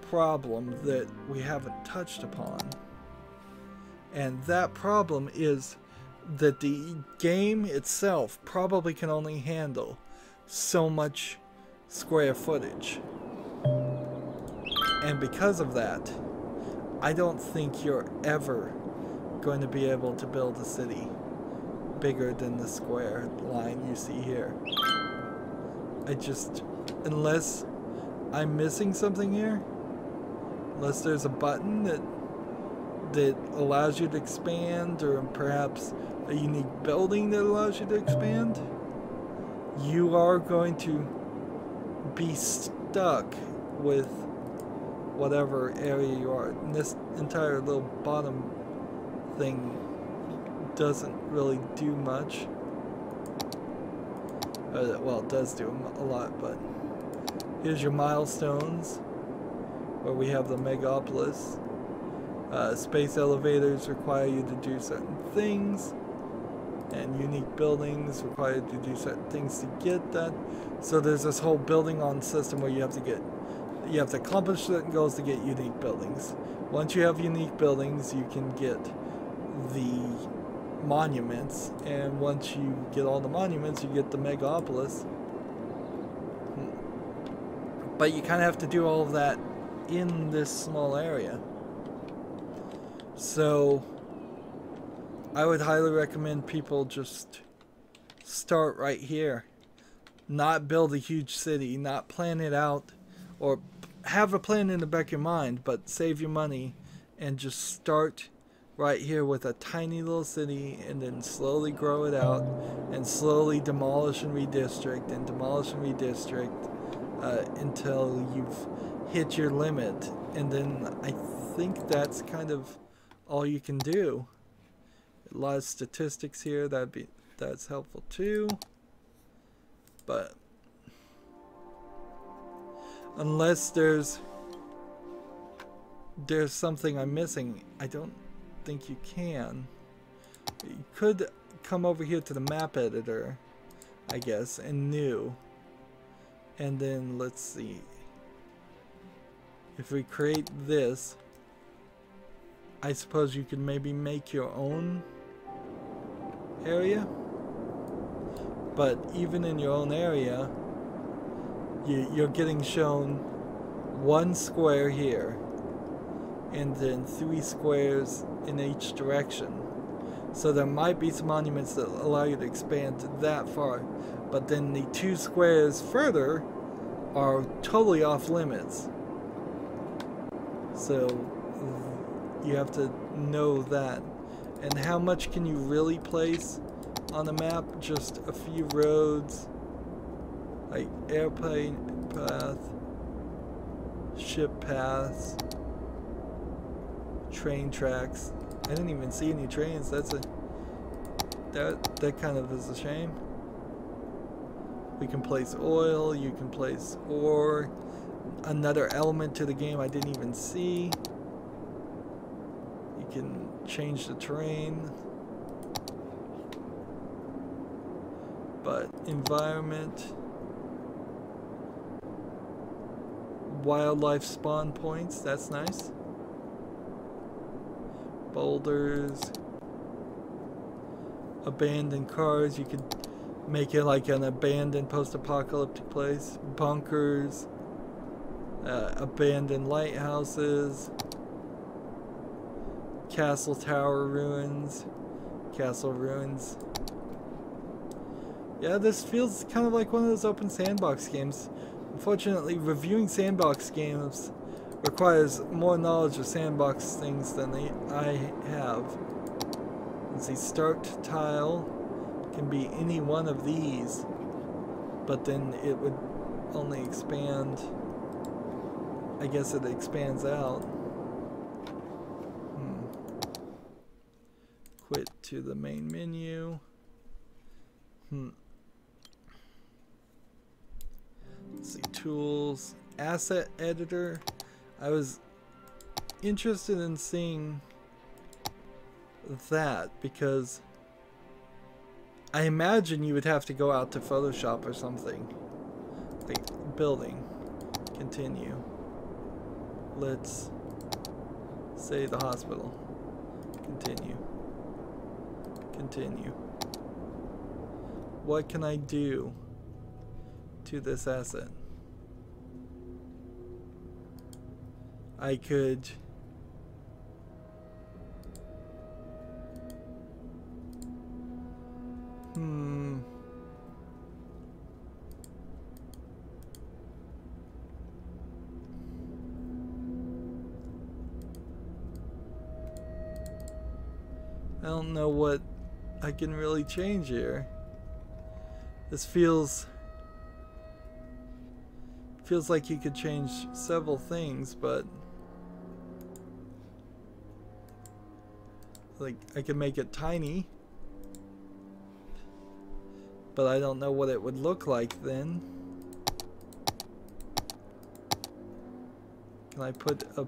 problem that we haven't touched upon. And that problem is that the game itself probably can only handle so much square footage. And because of that, I don't think you're ever going to be able to build a city bigger than the square line you see here. I just, unless I'm missing something here, unless there's a button that allows you to expand, or perhaps a unique building that allows you to expand, you are going to be stuck with whatever area you are. And this entire little bottom thing doesn't really do much. Well, it does do a lot, but here's your milestones, where we have the Megapolis. Space elevators require you to do certain things, and unique buildings require you to do certain things to get that. So there's this whole building on system where you have to accomplish certain goals to get unique buildings. Once you have unique buildings, you can get the monuments, and once you get all the monuments, you get the Megapolis. But you kind of have to do all of that in this small area. So I would highly recommend people just start right here. Not build a huge city, not plan it out, or have a plan in the back of your mind, but save your money and just start right here with a tiny little city, and then slowly grow it out, and slowly demolish and redistrict, and demolish and redistrict, until you've hit your limit. And then I think that's kind of all you can do. A lot of statistics here, that's helpful too. But Unless there's something I'm missing. I don't think you can. You could come over here to the map editor, I guess, and new. And then let's see. If we create this, I suppose you could maybe make your own area. But even in your own area, you're getting shown one square here, and then 3 squares in each direction. So there might be some monuments that allow you to expand that far, but then the 2 squares further are totally off limits. So you have to know that. And how much can you really place on the map? Just a few roads, like airplane path, ship paths, train tracks. I didn't even see any trains. That kind of is a shame. We can place oil, you can place ore, another element to the game I didn't even see. You can change the terrain. But environment, wildlife spawn points, that's nice. Boulders, abandoned cars, you could make it like an abandoned post-apocalyptic place. Bunkers, abandoned lighthouses, castle tower ruins, castle ruins. Yeah, this feels kind of like one of those open sandbox games. Unfortunately, reviewing sandbox games requires more knowledge of sandbox things than I have. Let's see, start tile can be any one of these, but then it would only expand. I guess it expands out. Quit to the main menu. Let's see, tools, asset editor. I was interested in seeing that because I imagine you would have to go out to Photoshop or something. Like building, continue. Let's say the hospital. Continue. Continue. What can I do to this asset? I could I don't know what I can really change here. This feels like you could change several things, but like I can make it tiny, but I don't know what it would look like then. Can I put a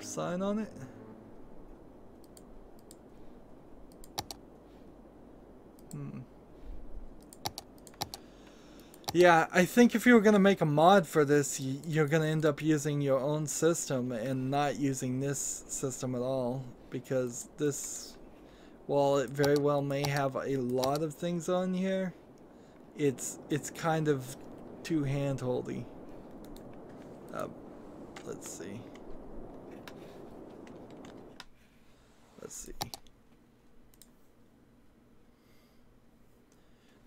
sign on it? Yeah, I think if you were going to make a mod for this, you're going to end up using your own system and not using this system at all. Because this, while it very well may have a lot of things on here, it's kind of too hand-holdy. Let's see.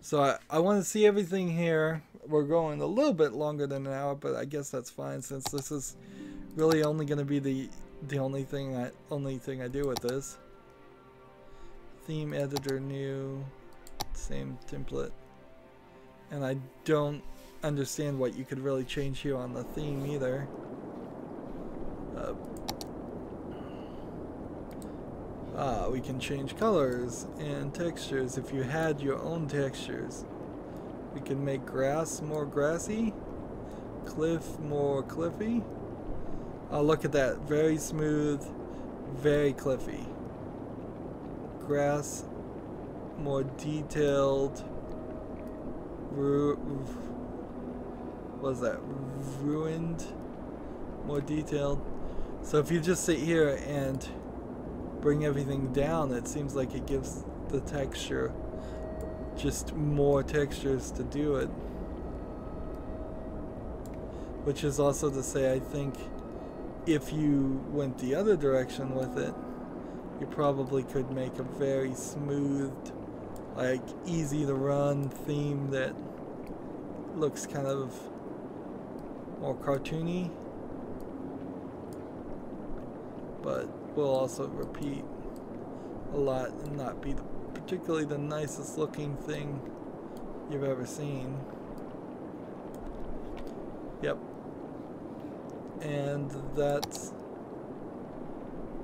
So I want to see everything here. We're going a little bit longer than an hour, but I guess that's fine since this is really only going to be the only thing I do with this. Theme editor new, same template, and I don't understand what you could really change here on the theme either. We can change colors and textures if you had your own textures. We can make grass more grassy, cliff more cliffy. Oh, look at that. Very smooth, very cliffy. Grass more detailed. What is that? Ruined, more detailed. So if you just sit here and bring everything down, it seems like it gives the texture just more textures to do it. Which is also to say, I think if you went the other direction with it, you probably could make a very smooth, like easy to run theme that looks kind of more cartoony, but will also repeat a lot and not be particularly the nicest looking thing you've ever seen. Yep. And that's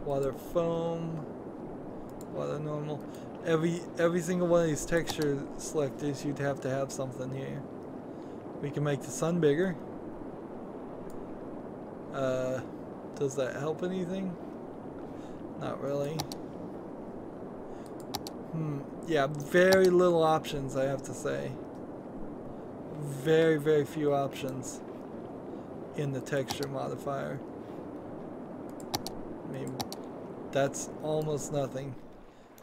water foam, water normal. Every single one of these texture selectors, you'd have to have something here. We can make the sun bigger. Does that help anything? Not really. Yeah, very little options, I have to say. Very, very few options in the texture modifier. I mean, that's almost nothing.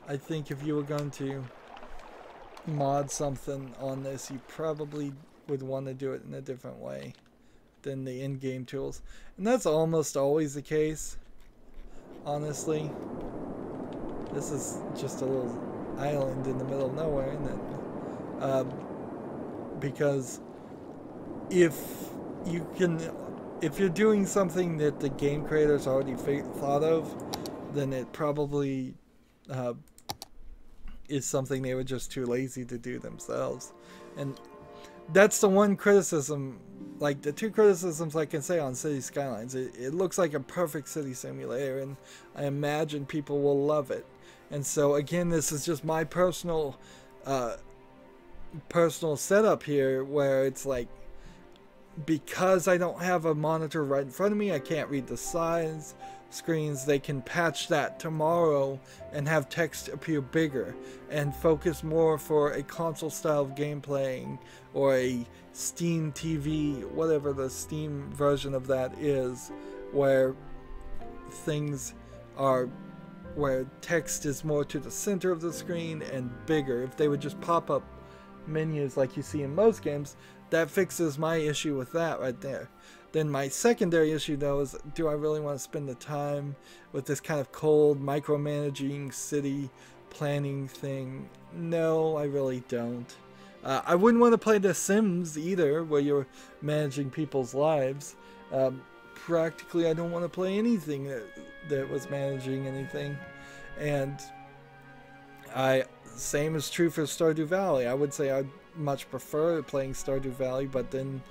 I think if you were going to mod something on this, you probably would want to do it in a different way than the in-game tools. And that's almost always the case, honestly. This is just a little island in the middle of nowhere, isn't it? Because if you're doing something that the game creators already thought of, then it probably is something they were just too lazy to do themselves. And that's the one criticism, like the two criticisms I can say on City Skylines. It looks like a perfect city simulator, and I imagine people will love it. And so again, this is just my personal setup here, where it's like, because I don't have a monitor right in front of me, I can't read the size screens. They can patch that tomorrow and have text appear bigger and focus more for a console style of gameplay or a Steam TV, whatever the Steam version of that is, where things are, where text is more to the center of the screen and bigger. If they would just pop up menus like you see in most games, that fixes my issue with that right there. Then my secondary issue, though, is do I really want to spend the time with this kind of cold micromanaging city planning thing? No, I really don't. I wouldn't want to play The Sims either, where you're managing people's lives. Practically, I don't want to play anything that was managing anything. And same is true for Stardew Valley. I would say I'd much prefer playing Stardew Valley, but then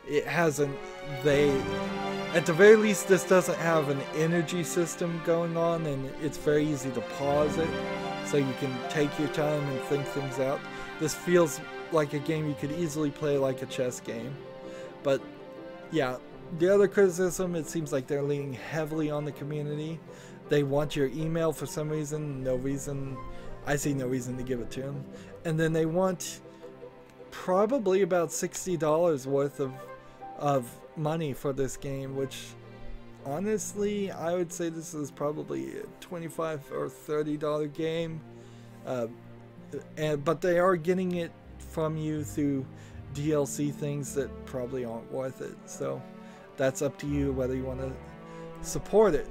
it hasn't, at the very least, this doesn't have an energy system going on, and it's very easy to pause it, so you can take your time and think things out. This feels like a game you could easily play like a chess game. But yeah, the other criticism, it seems like they're leaning heavily on the community. They want your email for some reason. No reason. I see no reason to give it to them. And then they want probably about $60 worth of money for this game, which honestly I would say this is probably a $25 or $30 game, but they are getting it from you through DLC things that probably aren't worth it. So that's up to you whether you want to support it.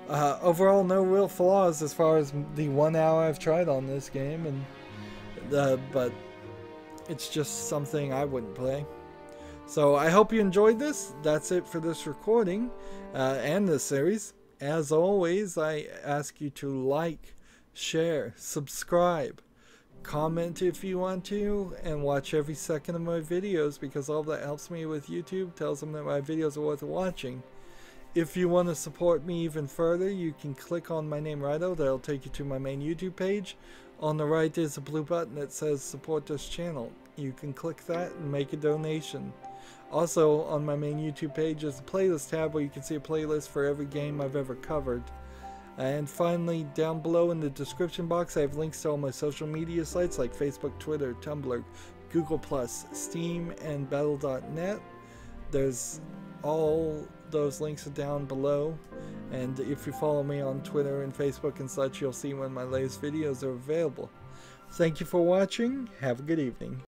Overall, no real flaws as far as the 1 hour I've tried on this game, and but it's just something I wouldn't play. So I hope you enjoyed this. That's it for this recording and this series. As always, I ask you to like, share, subscribe, comment if you want to, and watch every second of my videos, because all that helps me with YouTube, tells them that my videos are worth watching. If you want to support me even further, you can click on my name Rydo. That'll take you to my main YouTube page. On the right there's a blue button that says support this channel. You can click that and make a donation. Also on my main YouTube page is the playlist tab where you can see a playlist for every game I've ever covered. And finally, down below in the description box I have links to all my social media sites like Facebook, Twitter, Tumblr, Google+, Steam, and Battle.net. There's all those links are down below, and if you follow me on Twitter and Facebook and such, you'll see when my latest videos are available. Thank you for watching. Have a good evening.